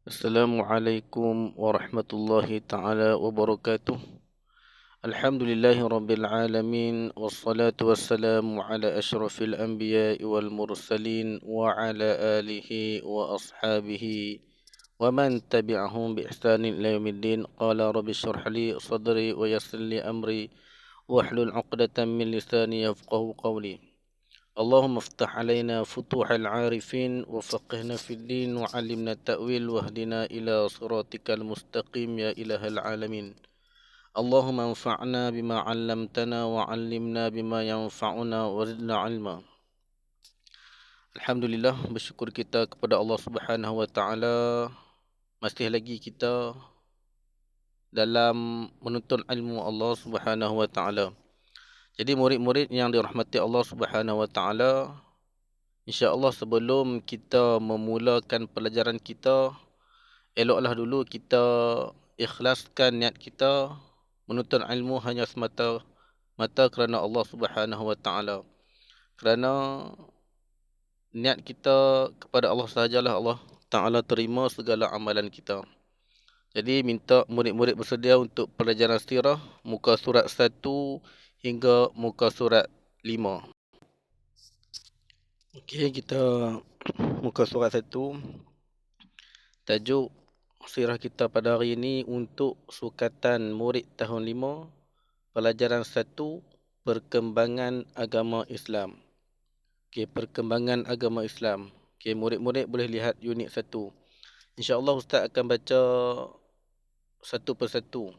Assalamualaikum warahmatullahi taala wabarakatuh. Alhamdulillahi rabbil alamin wassalatu wassalamu ala asyrafil anbiya'i wal mursalin wa ala alihi wa ashabihi wa man tabi'ahum bi ihsanin ila yaumiddin. Qala rabbi shrah li sadri wa yassir li amri wahlul 'uqdatam min lisani yafqahu qawli. اللهم افتح علينا فتوح العارفين وفقهنا في الدين وعلمنا التأويل واهدنا إلى صراطك المستقيم يا إله العالمين. اللهم انفعنا بما علمتنا وعلمنا بما ينفعنا وزدنا علما. Alhamdulillah, bersyukur kita kepada Allah Subhanahu Wa Taala. Masih lagi kita dalam menuntut ilmu Allah Subhanahu Wa Taala. Jadi murid-murid yang dirahmati Allah Subhanahu Wa Taala, insya-Allah sebelum kita memulakan pelajaran kita, eloklah dulu kita ikhlaskan niat kita menuntut ilmu hanya semata-mata kerana Allah Subhanahu Wa Taala. Kerana niat kita kepada Allah sahajalah Allah Taala terima segala amalan kita. Jadi minta murid-murid bersedia untuk pelajaran sirah muka surat 1 hingga muka surat 5. Okey, kita muka surat 1. Tajuk sirah kita pada hari ini untuk sukatan murid tahun 5, pelajaran 1, perkembangan agama Islam. Okey, perkembangan agama Islam. Okey, murid-murid boleh lihat unit 1. Insya-Allah Ustaz akan baca satu persatu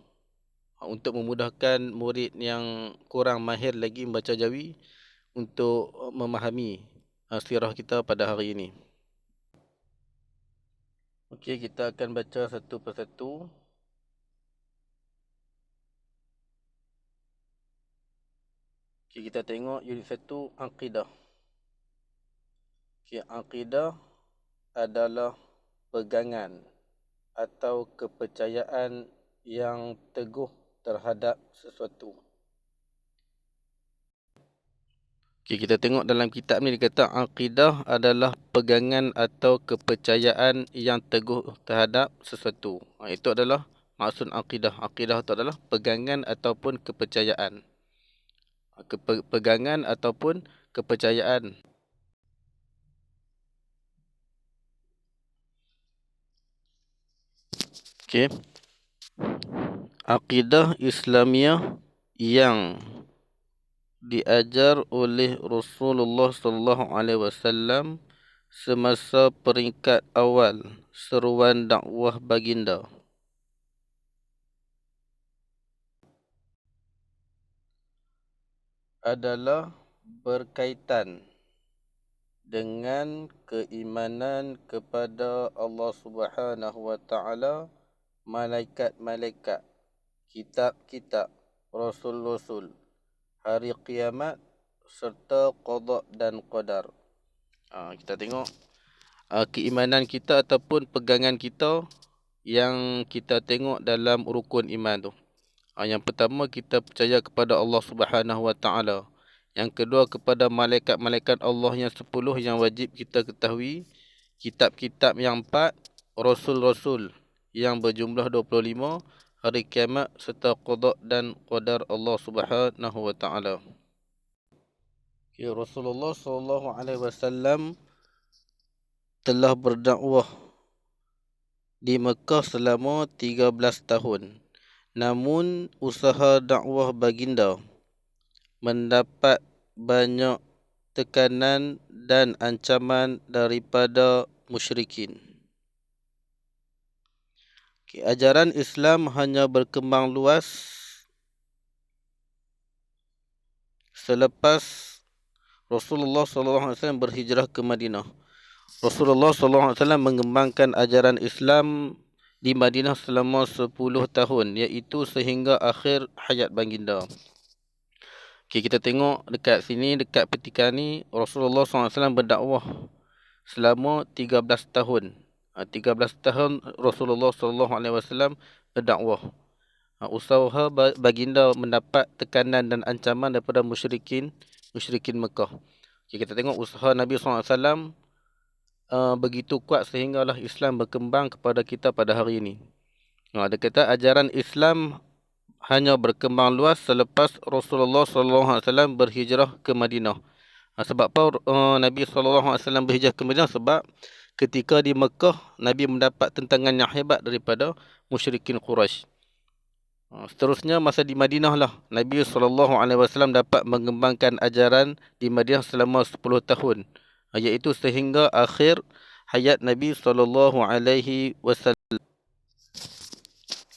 untuk memudahkan murid yang kurang mahir lagi membaca Jawi untuk memahami sirah kita pada hari ini. Okey, kita akan baca satu persatu. Okey, kita tengok unit 1, akidah. Okey, akidah adalah pegangan atau kepercayaan yang teguh terhadap sesuatu. Okay, kita tengok dalam kitab ni dia kata akidah adalah pegangan atau kepercayaan yang teguh terhadap sesuatu. Itu adalah maksud akidah. Akidah itu adalah pegangan ataupun kepercayaan. Pegangan ataupun kepercayaan. Okay. Akidah Islamiah yang diajar oleh Rasulullah sallallahu alaihi wasallam semasa peringkat awal seruan dakwah baginda. Adalah berkaitan dengan keimanan kepada Allah Subhanahu wa taala, malaikat-malaikat, kitab-kitab, rasul-rasul, hari kiamat serta qada dan qadar. Kita tengok keimanan kita ataupun pegangan kita yang kita tengok dalam rukun iman tu. Yang pertama, kita percaya kepada Allah Subhanahu Wa Taala. Yang kedua, kepada malaikat-malaikat Allah yang 10 yang wajib kita ketahui, kitab-kitab yang 4, rasul-rasul yang berjumlah 25, hari kiamat serta qada dan qadar Allah Subhanahu Wa Taala. Rasulullah sallallahu alaihi wasallam telah berdakwah di Mekah selama 13 tahun. Namun usaha dakwah baginda mendapat banyak tekanan dan ancaman daripada musyrikin. Ajaran Islam hanya berkembang luas selepas Rasulullah SAW berhijrah ke Madinah. Rasulullah SAW mengembangkan ajaran Islam di Madinah selama 10 tahun, iaitu sehingga akhir hayat baginda. Okay, kita tengok dekat sini, dekat petikan ni, Rasulullah SAW berdakwah selama 13 tahun. 13 tahun Rasulullah SAW berdakwah. Usaha baginda mendapat tekanan dan ancaman daripada musyrikin Mekah. Okay, kita tengok usaha Nabi SAW begitu kuat sehinggalah Islam berkembang kepada kita pada hari ini. Dia kata ajaran Islam hanya berkembang luas selepas Rasulullah SAW berhijrah ke Madinah. Sebab apa Nabi SAW berhijrah ke Madinah? Sebab ketika di Mekah, Nabi mendapat tentangan yang hebat daripada musyrikin Quraisy. Seterusnya masa di Madinah lah Nabi SAW dapat mengembangkan ajaran di Madinah selama 10 tahun, iaitu sehingga akhir hayat Nabi SAW.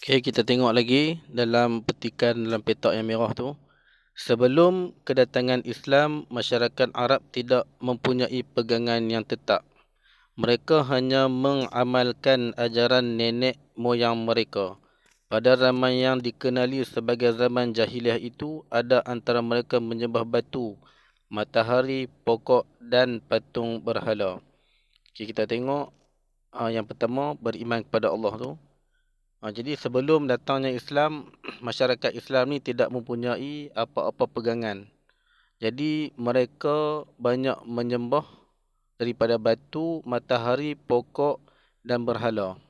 Okay, kita tengok lagi dalam petikan dalam petak yang merah tu. Sebelum kedatangan Islam, masyarakat Arab tidak mempunyai pegangan yang tetap. Mereka hanya mengamalkan ajaran nenek moyang mereka. Pada zaman yang dikenali sebagai zaman jahiliah itu, ada antara mereka menyembah batu, matahari, pokok dan patung berhala. Okay, kita tengok yang pertama, beriman kepada Allah tu. Jadi sebelum datangnya Islam, masyarakat Islam ni tidak mempunyai apa-apa pegangan. Jadi mereka banyak menyembah daripada batu, matahari, pokok dan berhala.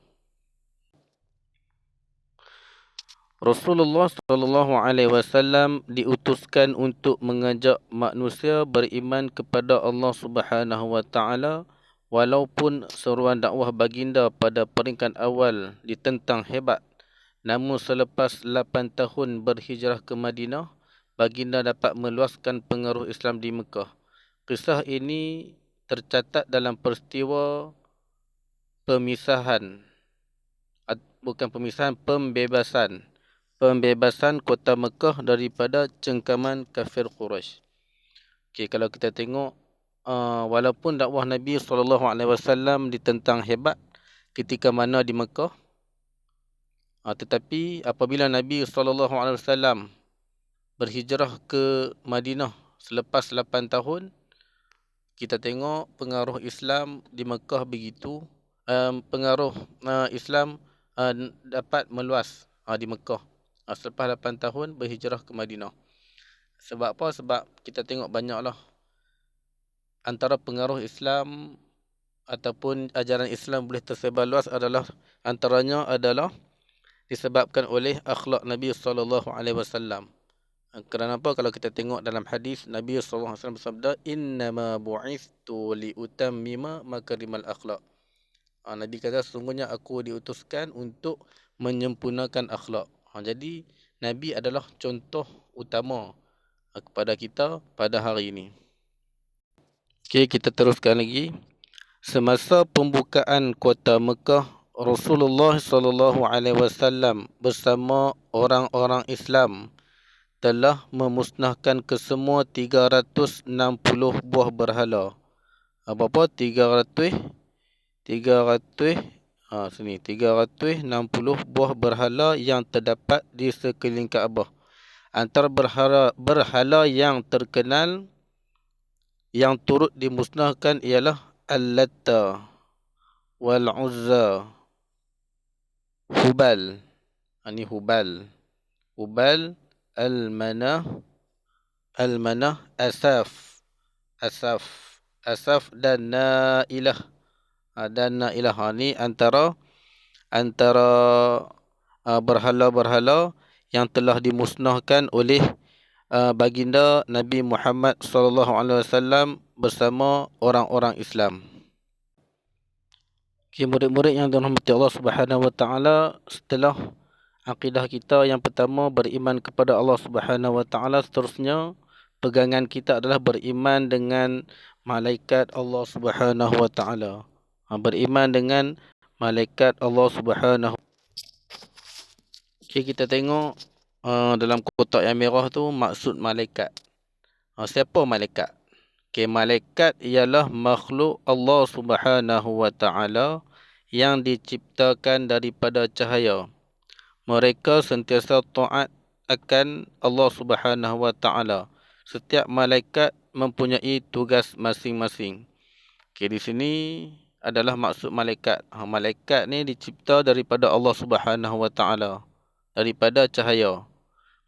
Rasulullah SAW diutuskan untuk mengajak manusia beriman kepada Allah Subhanahu Wa Taala, walaupun seruan dakwah baginda pada peringkat awal ditentang hebat. Namun selepas 8 tahun berhijrah ke Madinah, baginda dapat meluaskan pengaruh Islam di Mekah. Kisah ini tercatat dalam peristiwa pembebasan kota Mekah daripada cengkaman kafir Quraisy. Okay, kalau kita tengok, walaupun dakwah Nabi SAW ditentang hebat ketika mana di Mekah, tetapi apabila Nabi SAW berhijrah ke Madinah selepas 8 tahun, kita tengok pengaruh Islam di Mekah begitu, pengaruh Islam dapat meluas di Mekah selepas 8 tahun berhijrah ke Madinah. Sebab apa? Sebab kita tengok banyaklah antara pengaruh Islam ataupun ajaran Islam boleh tersebar luas antaranya adalah disebabkan oleh akhlak Nabi SAW. Kerana apa? Kalau kita tengok dalam hadis, Nabi SAW bersabda, innama bu'ithtu liutammima makarimal akhlak. Nabi kata, sesungguhnya aku diutuskan untuk menyempurnakan akhlak. Jadi Nabi adalah contoh utama kepada kita pada hari ini. Okay, kita teruskan lagi. Semasa pembukaan kota Mekah, Rasulullah SAW bersama orang-orang Islam telah memusnahkan kesemua 360 buah berhala. Apa-apa? 360 buah berhala yang terdapat di sekeliling Kaabah. Antara berhala yang terkenal yang turut dimusnahkan ialah Al-Latta, Wal-Uzza, Hubal. Ini Hubal. Hubal, Al-Manah, Asaf dan Na'ilah. Dan Na'ilah ni antara berhala-berhala yang telah dimusnahkan oleh baginda Nabi Muhammad SAW bersama orang-orang Islam. Okay, murid-murid yang dirahmati Allah Subhanahu Wa Taala, setelah akidah kita yang pertama beriman kepada Allah Subhanahu Wa Taala, seterusnya pegangan kita adalah beriman dengan malaikat Allah Subhanahu Wa Taala. Beriman dengan malaikat Allah Subhanahu. Okay, kita tengok dalam kotak yang merah tu maksud malaikat. Siapa malaikat? Okay, malaikat ialah makhluk Allah Subhanahu Wa Taala yang diciptakan daripada cahaya. Mereka sentiasa taat akan Allah Subhanahu Wa Taala. Setiap malaikat mempunyai tugas masing-masing. Okay, di sini adalah maksud malaikat. Malaikat ni dicipta daripada Allah Subhanahu Wa Taala, daripada cahaya.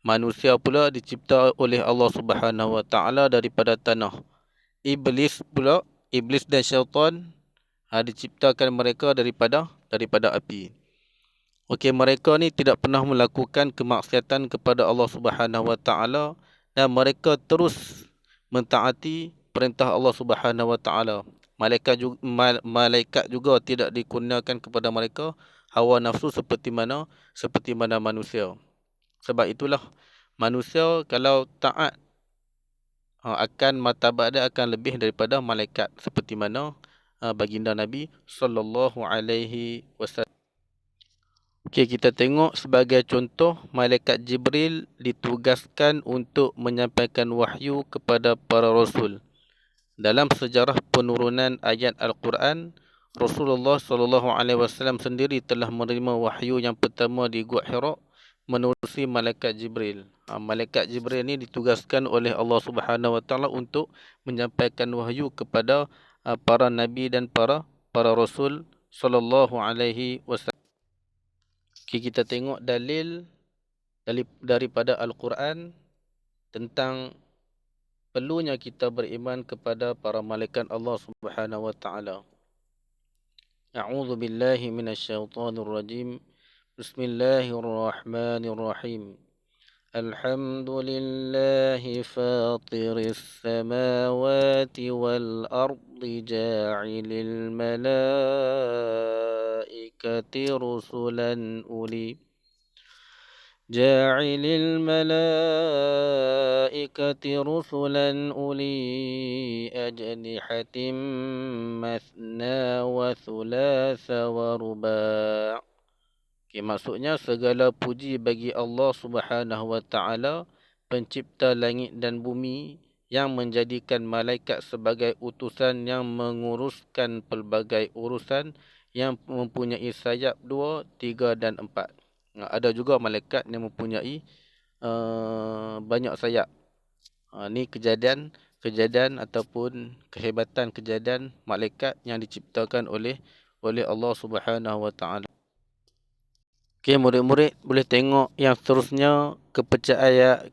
Manusia pula dicipta oleh Allah Subhanahu Wa Taala daripada tanah. Iblis dan syaitan diciptakan mereka daripada api. Okey, mereka ni tidak pernah melakukan kemaksiatan kepada Allah Subhanahu Wa Taala dan mereka terus mentaati perintah Allah Subhanahu Wa Taala. Malaikat juga tidak dikurniakan kepada mereka hawa nafsu seperti mana manusia. Sebab itulah manusia kalau taat akan martabat dia akan lebih daripada malaikat, seperti mana baginda Nabi sallallahu alaihi wasallam. Okey, kita tengok sebagai contoh, malaikat Jibril ditugaskan untuk menyampaikan wahyu kepada para rasul. Dalam sejarah penurunan ayat Al-Quran, Rasulullah sallallahu alaihi wasallam sendiri telah menerima wahyu yang pertama di Gua Hira menerusi malaikat Jibril. Malaikat Jibril ini ditugaskan oleh Allah Subhanahu Wa Taala untuk menyampaikan wahyu kepada para nabi dan para rasul sallallahu alaihi wasallam. Okay, kita tengok dalil daripada Al-Quran tentang perlunya kita beriman kepada para malaikat Allah Subhanahu Wa Taala. A'udzu billahi minasyaitonir rajim. Bismillahirrahmanirrahim. Alhamdulillahi fatiris samawati wal ardi ja'ilil malaikati rusulan uli جاعل الملائكة رسلا أولي أجنحة مثنى وثلاث ورباع. Maksudnya segala puji bagi Allah Subhanahu Wa Taala, pencipta langit dan bumi, yang menjadikan malaikat sebagai utusan yang menguruskan pelbagai urusan, yang mempunyai sayap 2, 3 dan 4. Ada juga malaikat yang mempunyai banyak sayap. Ni kejadian ataupun kehebatan kejadian malaikat yang diciptakan oleh Allah Subhanahu Wa Taala. Okey, murid-murid boleh tengok yang seterusnya,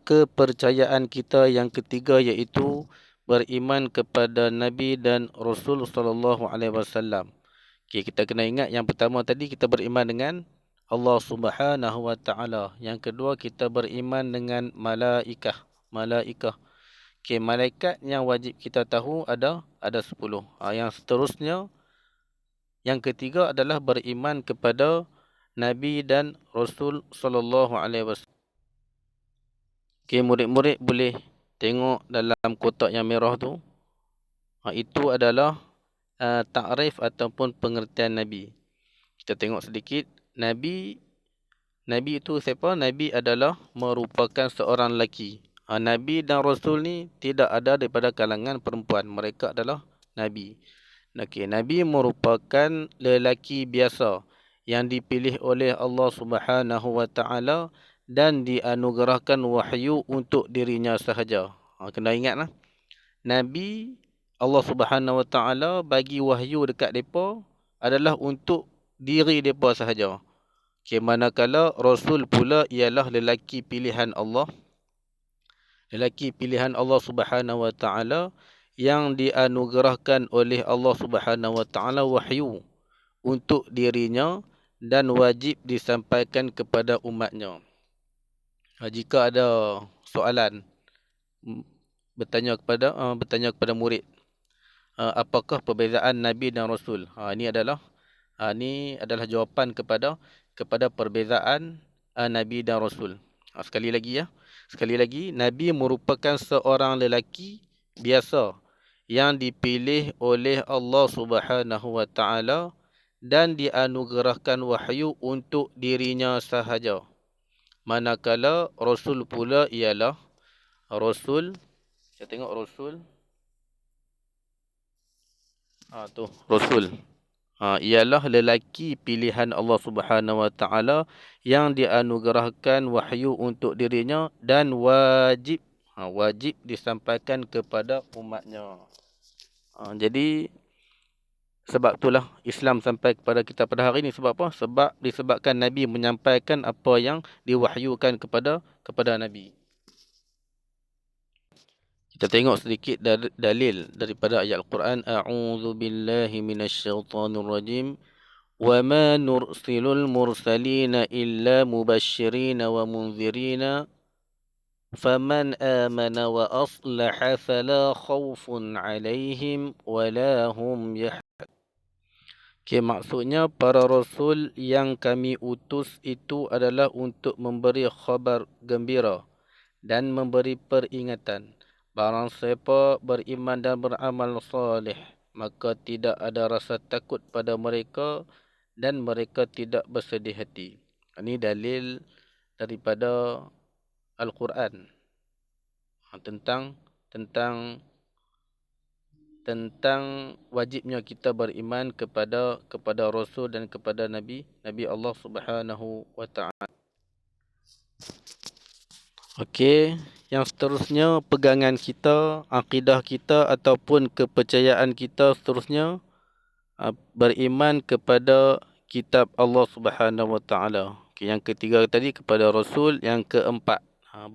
kepercayaan kita yang ketiga, iaitu beriman kepada Nabi dan Rasul sallallahu alaihi wasallam. Okey, kita kena ingat yang pertama tadi kita beriman dengan Allah Subhanahu Wa Taala. Yang kedua, kita beriman dengan malaikah. Okey, malaikat yang wajib kita tahu ada 10. Yang seterusnya, yang ketiga adalah beriman kepada Nabi dan Rasul sallallahu alaihi wasallam. Okey, murid-murid boleh tengok dalam kotak yang merah tu. Itu adalah takrif ataupun pengertian Nabi. Kita tengok sedikit. Nabi itu siapa? Nabi adalah merupakan seorang lelaki. Nabi dan Rasul ni tidak ada daripada kalangan perempuan. Mereka adalah Nabi. Okey, Nabi merupakan lelaki biasa yang dipilih oleh Allah Subhanahu Wa Taala dan dianugerahkan wahyu untuk dirinya sahaja. Kena ingatlah. Nabi, Allah Subhanahu Wa Taala bagi wahyu dekat mereka adalah untuk diri mereka sahaja. Okay, manakala Rasul pula ialah lelaki pilihan Allah. Lelaki pilihan Allah Subhanahu Wa Taala yang dianugerahkan oleh Allah Subhanahu Wa Taala wahyu untuk dirinya dan wajib disampaikan kepada umatnya. Jika ada soalan, bertanya kepada murid, apakah perbezaan Nabi dan Rasul? Ini adalah jawapan kepada perbezaan Nabi dan Rasul. Sekali lagi, Nabi merupakan seorang lelaki biasa yang dipilih oleh Allah Subhanahu Wa Taala dan dianugerahkan wahyu untuk dirinya sahaja. Manakala Rasul pula ialah Rasul. Saya tengok Rasul. Rasul. Ialah lelaki pilihan Allah Subhanahu Wa Taala yang dianugerahkan wahyu untuk dirinya dan wajib disampaikan kepada umatnya. Jadi sebab itulah Islam sampai kepada kita pada hari ini. Sebab apa? Disebabkan Nabi menyampaikan apa yang diwahyukan kepada Nabi. Kita tengok sedikit dalil daripada ayat Al-Quran. A'udzu billahi minasyaitonir rajim. Wa ma nursilul mursalina illa mubashshirina wa munzirina faman amana wa aslaha fala khawfun 'alaihim wa la hum yahzanun. Okay, maksudnya para rasul yang kami utus itu adalah untuk memberi khabar gembira dan memberi peringatan. Barang siapa beriman dan beramal soleh, maka tidak ada rasa takut pada mereka dan mereka tidak bersedih hati. Ini dalil daripada Al-Quran tentang wajibnya kita beriman kepada Rasul dan kepada Nabi Allah Subhanahu wa Ta'ala. Okey, yang seterusnya pegangan kita, akidah kita ataupun kepercayaan kita seterusnya beriman kepada kitab Allah Subhanahu wa Ta'ala. Okey, yang ketiga tadi kepada Rasul, yang keempat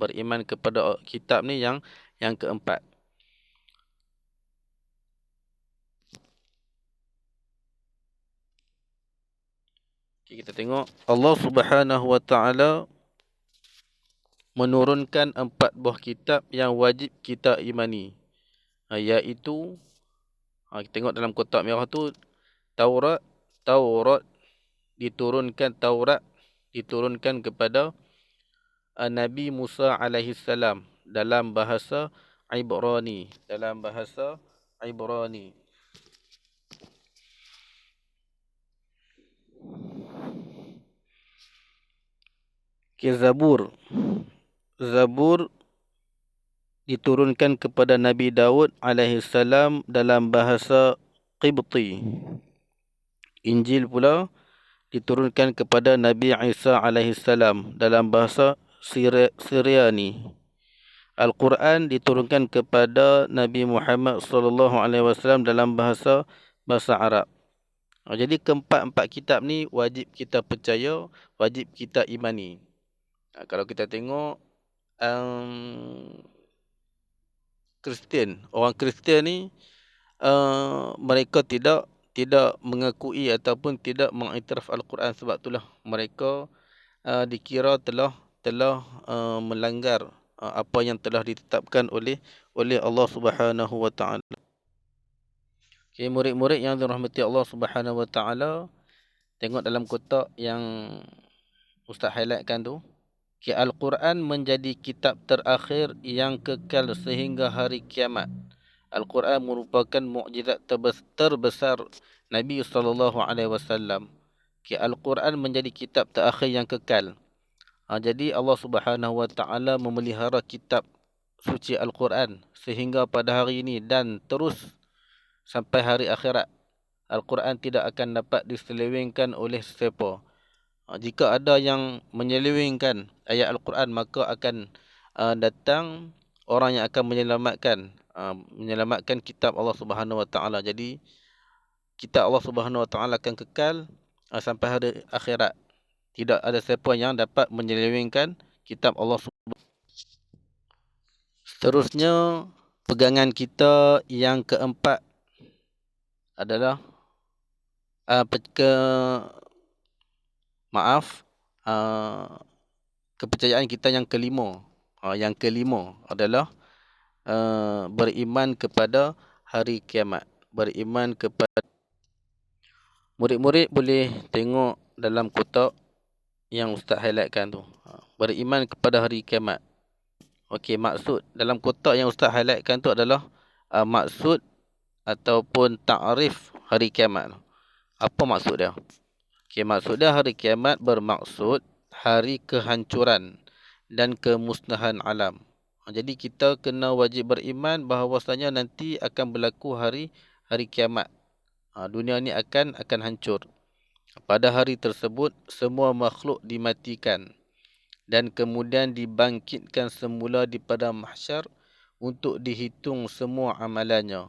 beriman kepada kitab ni yang keempat. Okay, kita tengok Allah Subhanahu wa Ta'ala menurunkan 4 buah kitab yang wajib kita imani, iaitu kita tengok dalam kotak merah tu Taurat diturunkan kepada Nabi Musa alaihi salam dalam bahasa Ibrani. Zabur diturunkan kepada Nabi Daud alaihi salam dalam bahasa Qibti. Injil pula diturunkan kepada Nabi Isa alaihi salam dalam bahasa Syriani. Al-Quran diturunkan kepada Nabi Muhammad sallallahu alaihi wasallam dalam bahasa Arab. Jadi keempat kitab ni wajib kita percaya, wajib kita imani. Kalau kita tengok orang Kristian ni mereka tidak mengakui ataupun tidak mengiktiraf Al-Quran, sebab itulah mereka dikira telah melanggar apa yang telah ditetapkan oleh Allah Subhanahu wa Ta'ala. Okay, murid-murid yang dirahmati Allah Subhanahu wa Ta'ala, tengok dalam kotak yang Ustaz highlightkan tu. Okay, Al-Quran menjadi kitab terakhir yang kekal sehingga hari kiamat. Al-Quran merupakan mukjizat terbesar Nabi sallallahu alaihi wasallam. Al-Quran menjadi kitab terakhir yang kekal. Jadi Allah Subhanahu wa Ta'ala memelihara kitab suci Al-Quran sehingga pada hari ini dan terus sampai hari akhirat. Al-Quran tidak akan dapat diselewengkan oleh sesiapa. Jika ada yang menyelewengkan ayat Al-Quran, maka akan datang orang yang akan menyelamatkan kitab Allah Subhanahu wa Ta'ala. Jadi kitab Allah Subhanahu wa Ta'ala akan kekal sampai hari akhirat. Tidak ada siapa yang dapat menyelewengkan kitab Allah Subhanahu wa Ta'ala. Seterusnya pegangan kita yang keempat adalah kepercayaan kita yang kelima. Yang kelima adalah beriman kepada hari kiamat. Beriman kepada murid-murid boleh tengok dalam kotak yang Ustaz highlightkan tu. Beriman kepada hari kiamat. Okey, maksud dalam kotak yang Ustaz highlightkan tu adalah maksud ataupun takrif hari kiamat. Apa maksud dia? Okay, maksud dia hari kiamat bermaksud hari kehancuran dan kemusnahan alam. Jadi kita kena wajib beriman bahawasanya nanti akan berlaku hari kiamat. Dunia ni akan hancur. Pada hari tersebut semua makhluk dimatikan dan kemudian dibangkitkan semula di padang mahsyar untuk dihitung semua amalannya.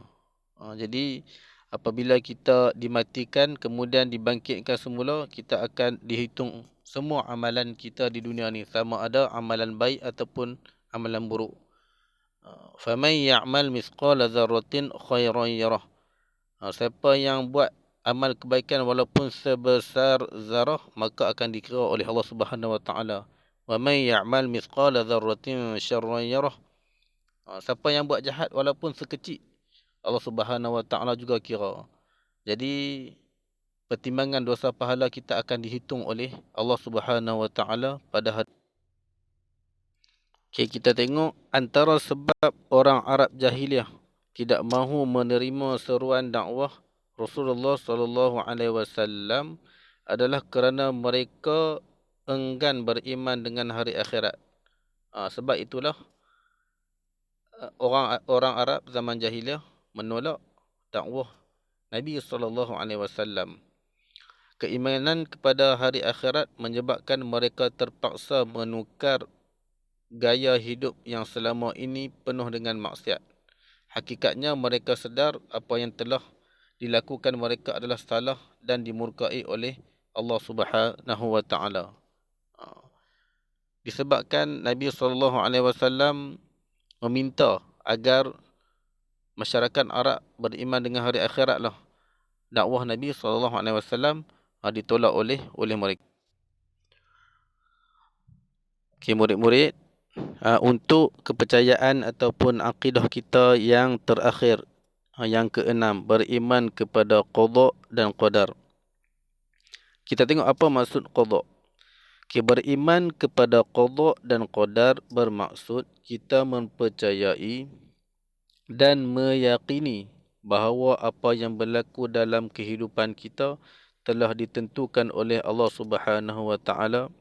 Jadi apabila kita dimatikan kemudian dibangkitkan semula, kita akan dihitung semua amalan kita di dunia ni, sama ada amalan baik ataupun amalan buruk. Faman ya'mal mithqala dzarratin khairan yarah. Siapa yang buat amal kebaikan walaupun sebesar zarah, maka akan dikira oleh Allah Subhanahu wa taala. Wa man ya'mal mithqala dzarratin syarran yarah. Siapa yang buat jahat walaupun sekecil, Allah Subhanahu wa taala juga kira. Jadi pertimbangan dosa pahala kita akan dihitung oleh Allah Subhanahu wa taala pada hari. Okay, kita tengok antara sebab orang Arab jahiliah tidak mahu menerima seruan dakwah Rasulullah sallallahu alaihi wasallam adalah kerana mereka enggan beriman dengan hari akhirat. Sebab itulah orang Arab zaman jahiliah menolak dakwah Nabi sallallahu alaihi wasallam. Keimanan kepada hari akhirat menyebabkan mereka terpaksa menukar gaya hidup yang selama ini penuh dengan maksiat. Hakikatnya mereka sedar apa yang telah dilakukan mereka adalah salah dan dimurkai oleh Allah Subhanahu wa taala. Disebabkan Nabi sallallahu alaihi wasallam meminta agar masyarakat Arab beriman dengan hari akhirat lah, dakwah Nabi sallallahu alaihi wasallam ditolak oleh mereka. Okay, murid-murid, untuk kepercayaan ataupun akidah kita yang terakhir, yang keenam, beriman kepada qada dan qadar. Kita tengok apa maksud qada. Okay, beriman kepada qada dan qadar bermaksud kita mempercayai dan meyakini bahawa apa yang berlaku dalam kehidupan kita telah ditentukan oleh Allah Subhanahu wa taala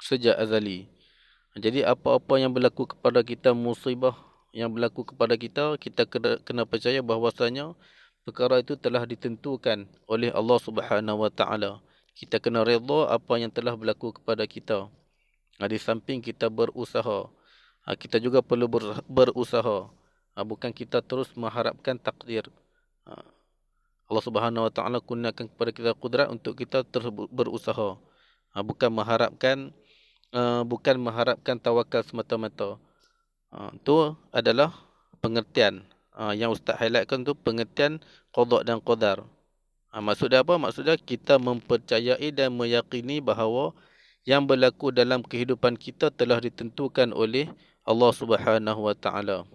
sejak azali. Jadi apa-apa yang berlaku kepada kita, musibah yang berlaku kepada kita, kita kena percaya bahawasanya perkara itu telah ditentukan oleh Allah Subhanahu wa taala. Kita kena redha apa yang telah berlaku kepada kita. Di samping kita berusaha, kita juga perlu berusaha. Bukan kita terus mengharapkan takdir. Allah Subhanahu wa taala kurniakan kepada kita kudrat untuk kita terus berusaha. Bukan mengharapkan tawakal semata-mata. Itu adalah pengertian yang Ustaz highlightkan tu, pengertian qada dan qadar. Maksudnya apa? Maksudnya kita mempercayai dan meyakini bahawa yang berlaku dalam kehidupan kita telah ditentukan oleh Allah Subhanahu wa taala.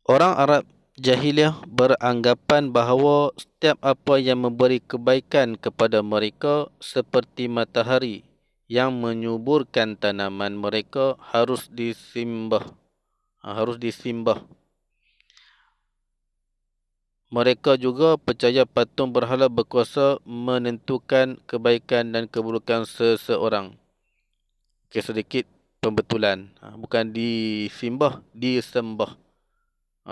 Orang Arab jahiliah beranggapan bahawa setiap apa yang memberi kebaikan kepada mereka seperti matahari yang menyuburkan tanaman mereka harus disembah. Mereka juga percaya patung berhala berkuasa menentukan kebaikan dan keburukan seseorang. Okay, sedikit pembetulan. Bukan disembah, disembah.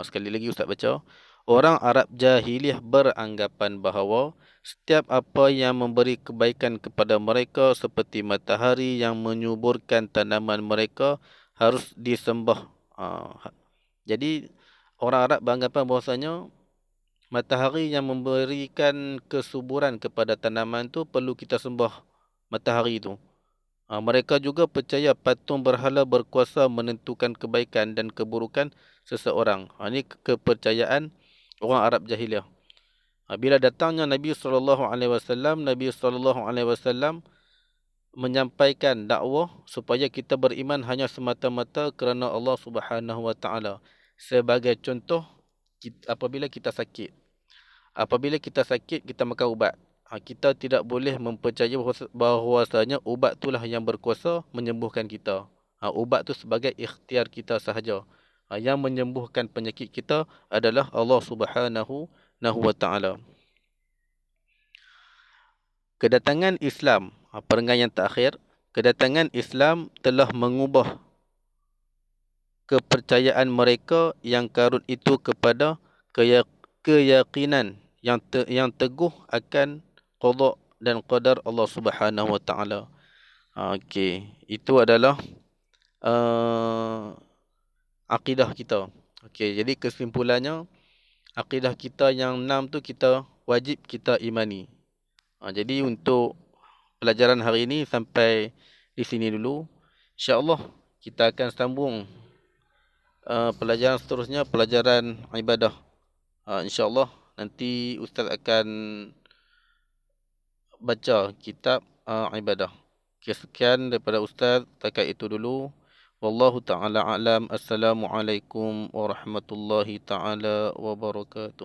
Sekali lagi Ustaz baca. Orang Arab jahiliah beranggapan bahawa setiap apa yang memberi kebaikan kepada mereka seperti matahari yang menyuburkan tanaman mereka harus disembah. Jadi orang Arab beranggapan bahawasanya matahari yang memberikan kesuburan kepada tanaman tu perlu kita sembah matahari tu. Mereka juga percaya patung berhala berkuasa menentukan kebaikan dan keburukan seseorang. Ini kepercayaan orang Arab jahiliah. Bila datangnya Nabi sallallahu alaihi wasallam menyampaikan dakwah supaya kita beriman hanya semata-mata kerana Allah Subhanahu wa taala. Sebagai contoh, apabila kita sakit. Apabila kita sakit, kita makan ubat. Kita tidak boleh mempercayai bahawasanya ubat itulah yang berkuasa menyembuhkan kita. Ubat tu sebagai ikhtiar kita sahaja. Yang menyembuhkan penyakit kita adalah Allah Subhanahu wa taala. Kedatangan Islam, perenggan yang terakhir, kedatangan Islam telah mengubah kepercayaan mereka yang karut itu kepada keyakinan yang teguh akan qada dan qadar Allah Subhanahu wa taala. Okey, itu adalah akidah kita. Okey, jadi kesimpulannya akidah kita yang 6 tu kita wajib kita imani. Jadi untuk pelajaran hari ini sampai di sini dulu. InsyaAllah kita akan sambung pelajaran seterusnya, pelajaran ibadah. InsyaAllah nanti Ustaz akan baca kitab ibadah. Okay, sekian daripada Ustaz, setakat itu dulu. Wallahu ta'ala a'lam. Assalamualaikum warahmatullahi ta'ala wabarakatuh.